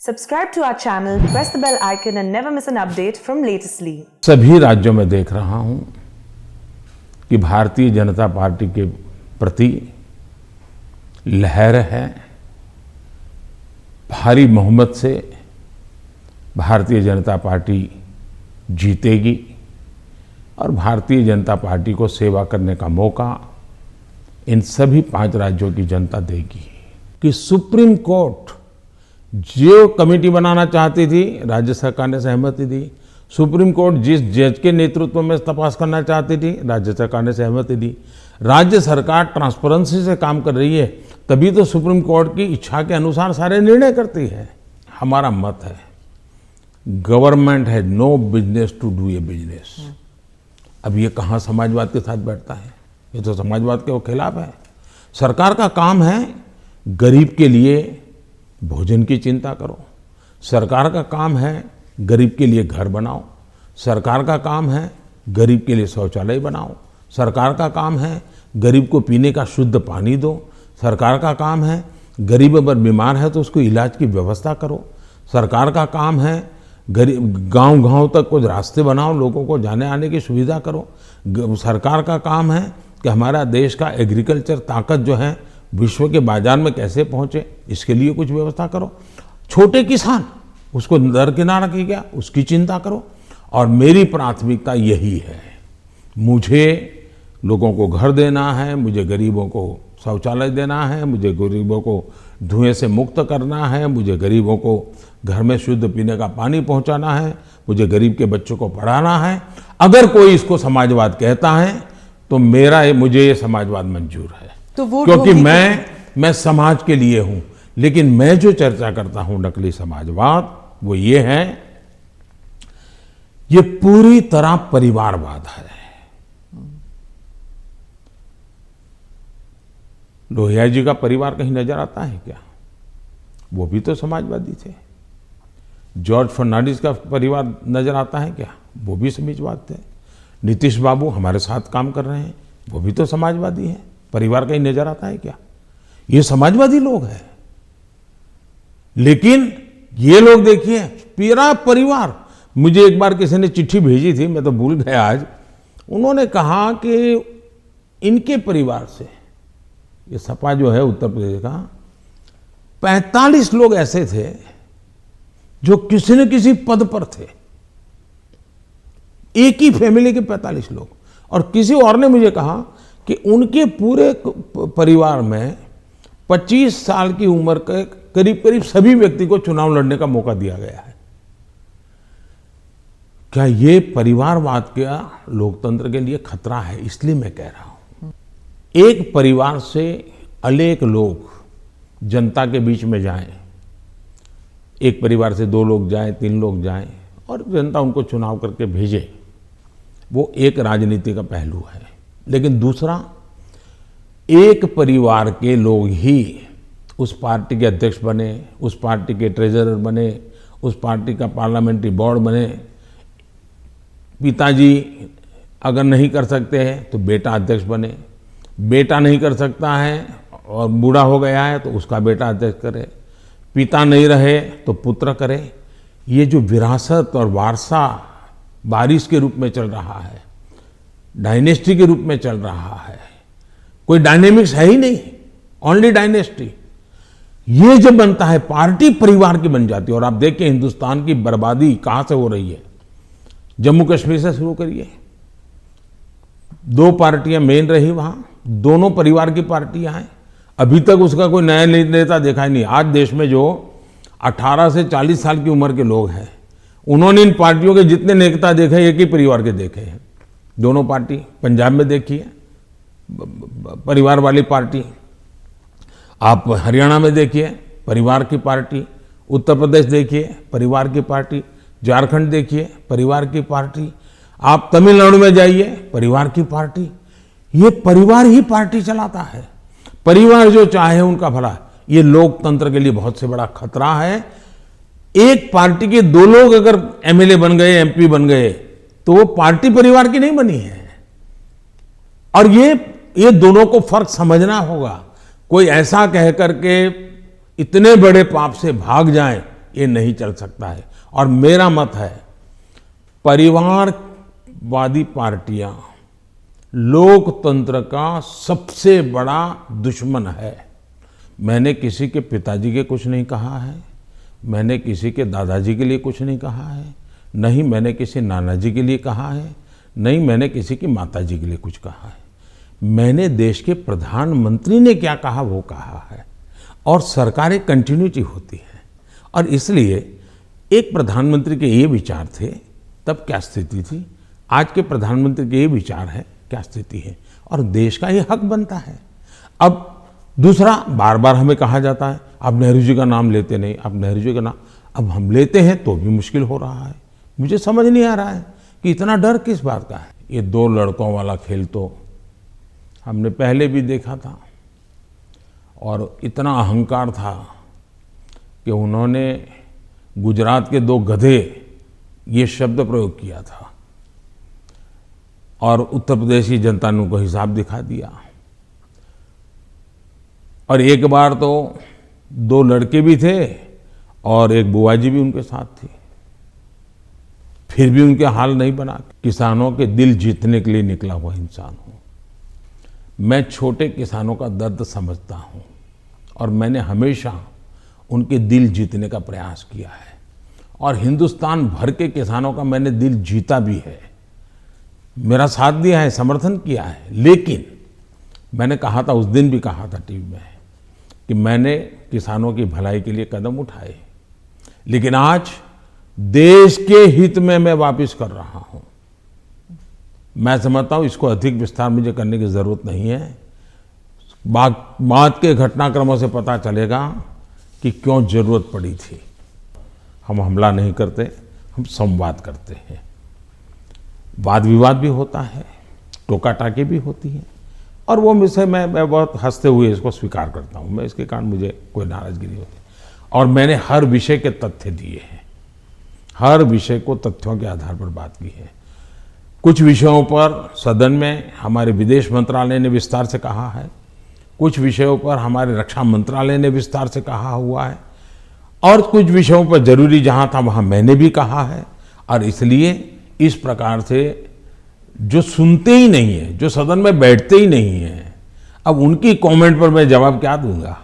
Subscribe to our channel, press the bell icon and never miss an update from Latestly. सभी राज्यों में देख रहा हूं कि भारतीय जनता पार्टी के प्रति लहर है। भारी बहुमत से भारतीय जनता पार्टी जीतेगी और भारतीय जनता पार्टी को सेवा करने का मौका इन सभी 5 राज्यों की जनता देगी। कि सुप्रीम कोर्ट जो कमेटी बनाना चाहती थी, राज्य सरकार ने सहमति दी। सुप्रीम कोर्ट जिस जज के नेतृत्व में तपास करना चाहती थी, राज्य सरकार ने सहमति दी। राज्य सरकार ट्रांसपेरेंसी से काम कर रही है, तभी तो सुप्रीम कोर्ट की इच्छा के अनुसार सारे निर्णय करती है। हमारा मत है, गवर्नमेंट है no business to do a business. अब ये कहाँ समाजवाद के साथ बैठता है? ये तो समाजवाद के खिलाफ है। सरकार का काम है गरीब के लिए भोजन की चिंता करो, सरकार का काम है गरीब के लिए घर बनाओ, सरकार का काम है गरीब के लिए शौचालय बनाओ, सरकार का काम है गरीब को पीने का शुद्ध पानी दो, सरकार का काम है गरीब अगर बीमार है तो उसको इलाज की व्यवस्था करो, सरकार का काम है गरीब गांव-गांव तक कुछ रास्ते बनाओ, लोगों को जाने आने की सुविधा करो। सरकार का काम है कि हमारा देश का एग्रीकल्चर ताकत जो है विश्व के बाजार में कैसे पहुंचे, इसके लिए कुछ व्यवस्था करो। छोटे किसान उसको दरकिनार किया गया, उसकी चिंता करो। और मेरी प्राथमिकता यही है, मुझे लोगों को घर देना है, मुझे गरीबों को शौचालय देना है, मुझे गरीबों को धुएं से मुक्त करना है, मुझे गरीबों को घर में शुद्ध पीने का पानी पहुंचाना है, मुझे गरीब के बच्चों को पढ़ाना है। अगर कोई इसको समाजवाद कहता है तो मुझे ये समाजवाद मंजूर है, तो क्योंकि मैं समाज के लिए हूं। लेकिन मैं जो चर्चा करता हूं नकली समाजवाद, वो ये है, ये पूरी तरह परिवारवाद है। लोहिया जी का परिवार कहीं नजर आता है क्या? वो भी तो समाजवादी थे। जॉर्ज फर्नांडिस का परिवार नजर आता है क्या? वो भी समाजवादी थे। नीतीश बाबू हमारे साथ काम कर रहे हैं, वो भी तो समाजवादी हैं। परिवार कहीं नजर आता है क्या? ये समाजवादी लोग हैं। लेकिन ये लोग देखिए, पूरा परिवार। मुझे एक बार किसी ने चिट्ठी भेजी थी, मैं तो भूल गया आज। उन्होंने कहा कि इनके परिवार से, ये सपा जो है उत्तर प्रदेश का, 45 लोग ऐसे थे जो किसी न किसी पद पर थे। एक ही फैमिली के 45 लोग। और किसी और ने मुझे कहा कि उनके पूरे परिवार में 25 साल की उम्र के करीब करीब सभी व्यक्ति को चुनाव लड़ने का मौका दिया गया है। क्या ये परिवारवाद का लोकतंत्र के लिए खतरा है? इसलिए मैं कह रहा हूं, एक परिवार से अनेक लोग जनता के बीच में जाएं, एक परिवार से 2 लोग जाएं, 3 लोग जाएं और जनता उनको चुनाव करके भेजे, वो एक राजनीति का पहलू है। लेकिन दूसरा, एक परिवार के लोग ही उस पार्टी के अध्यक्ष बने, उस पार्टी के ट्रेजरर बने, उस पार्टी का पार्लियामेंट्री बोर्ड बने। पिताजी अगर नहीं कर सकते हैं तो बेटा अध्यक्ष बने, बेटा नहीं कर सकता है और बूढ़ा हो गया है तो उसका बेटा अध्यक्ष करे, पिता नहीं रहे तो पुत्र करे। ये जो विरासत और वारसा बारिश के रूप में चल रहा है, डायनेस्टी के रूप में चल रहा है, कोई डायनेमिक्स है ही नहीं, ओनली डायनेस्टी। ये जब बनता है, पार्टी परिवार की बन जाती है। और आप देखिए हिंदुस्तान की बर्बादी कहां से हो रही है। जम्मू कश्मीर से शुरू करिए, 2 पार्टियां मेन रही वहां, दोनों परिवार की पार्टियां हैं। अभी तक उसका कोई नया नेता देखा ही नहीं। आज देश में जो 18 से 40 साल की उम्र के लोग हैं, उन्होंने इन पार्टियों के जितने नेता देखे, एक ही परिवार के देखे हैं। दोनों पार्टी, पंजाब में देखिए परिवार वाली पार्टी, आप हरियाणा में देखिए परिवार की पार्टी, उत्तर प्रदेश देखिए परिवार की पार्टी, झारखंड देखिए परिवार की पार्टी, आप तमिलनाडु में जाइए परिवार की पार्टी। ये परिवार ही पार्टी चलाता है। परिवार जो चाहे उनका भला। ये लोकतंत्र के लिए बहुत से बड़ा खतरा है। एक पार्टी के 2 लोग अगर एमएलए बन गए, एमपी बन गए, तो वो पार्टी परिवार की नहीं बनी है। और ये दोनों को फर्क समझना होगा। कोई ऐसा कह करके इतने बड़े पाप से भाग जाए, ये नहीं चल सकता है। और मेरा मत है, परिवारवादी पार्टियां लोकतंत्र का सबसे बड़ा दुश्मन है। मैंने किसी के पिताजी के कुछ नहीं कहा है, मैंने किसी के दादाजी के लिए कुछ नहीं कहा है, नहीं मैंने किसी नाना जी के लिए कहा है, नहीं मैंने किसी की माताजी के लिए कुछ कहा है। मैंने देश के प्रधानमंत्री ने क्या कहा वो कहा है। और सरकारें कंटिन्यूटी होती है, और इसलिए एक प्रधानमंत्री के ये विचार थे तब क्या स्थिति थी, आज के प्रधानमंत्री के ये विचार है क्या स्थिति है, और देश का ये हक बनता है। अब दूसरा, बार बार हमें कहा जाता है आप नेहरू जी का नाम लेते नहीं, आप नेहरू जी का नाम, अब हम लेते हैं तो भी मुश्किल हो रहा है। मुझे समझ नहीं आ रहा है कि इतना डर किस बात का है। ये दो लड़कों वाला खेल तो हमने पहले भी देखा था, और इतना अहंकार था कि उन्होंने गुजरात के दो गधे ये शब्द प्रयोग किया था, और उत्तर प्रदेश की जनता ने उनको हिसाब दिखा दिया। और एक बार तो दो लड़के भी थे और एक बुआ जी भी उनके साथ थी, फिर भी उनके हाल नहीं बना। किसानों के दिल जीतने के लिए निकला हुआ इंसान हूं मैं। छोटे किसानों का दर्द समझता हूं, और मैंने हमेशा उनके दिल जीतने का प्रयास किया है, और हिंदुस्तान भर के किसानों का मैंने दिल जीता भी है, मेरा साथ दिया है, समर्थन किया है। लेकिन मैंने कहा था, उस दिन भी कहा था टीवी में, कि मैंने किसानों की भलाई के लिए कदम उठाए, लेकिन आज देश के हित में मैं वापस कर रहा हूं। मैं समझता हूं इसको अधिक विस्तार मुझे करने की जरूरत नहीं है। बाद के घटनाक्रमों से पता चलेगा कि क्यों जरूरत पड़ी थी। हम हमला नहीं करते, हम संवाद करते हैं। वाद विवाद भी होता है, टोका टाकी भी होती है, और वो विषय मैं बहुत हंसते हुए इसको स्वीकार करता हूँ। मैं इसके कारण मुझे कोई नाराजगी नहीं होती, और मैंने हर विषय के तथ्य दिए हैं, हर विषय को तथ्यों के आधार पर बात की है। कुछ विषयों पर सदन में हमारे विदेश मंत्रालय ने विस्तार से कहा है, कुछ विषयों पर हमारे रक्षा मंत्रालय ने विस्तार से कहा हुआ है, और कुछ विषयों पर जरूरी जहां था वहां मैंने भी कहा है। और इसलिए इस प्रकार से जो सुनते ही नहीं है, जो सदन में बैठते ही नहीं है, अब उनकी कमेंट पर मैं जवाब क्या दूंगा।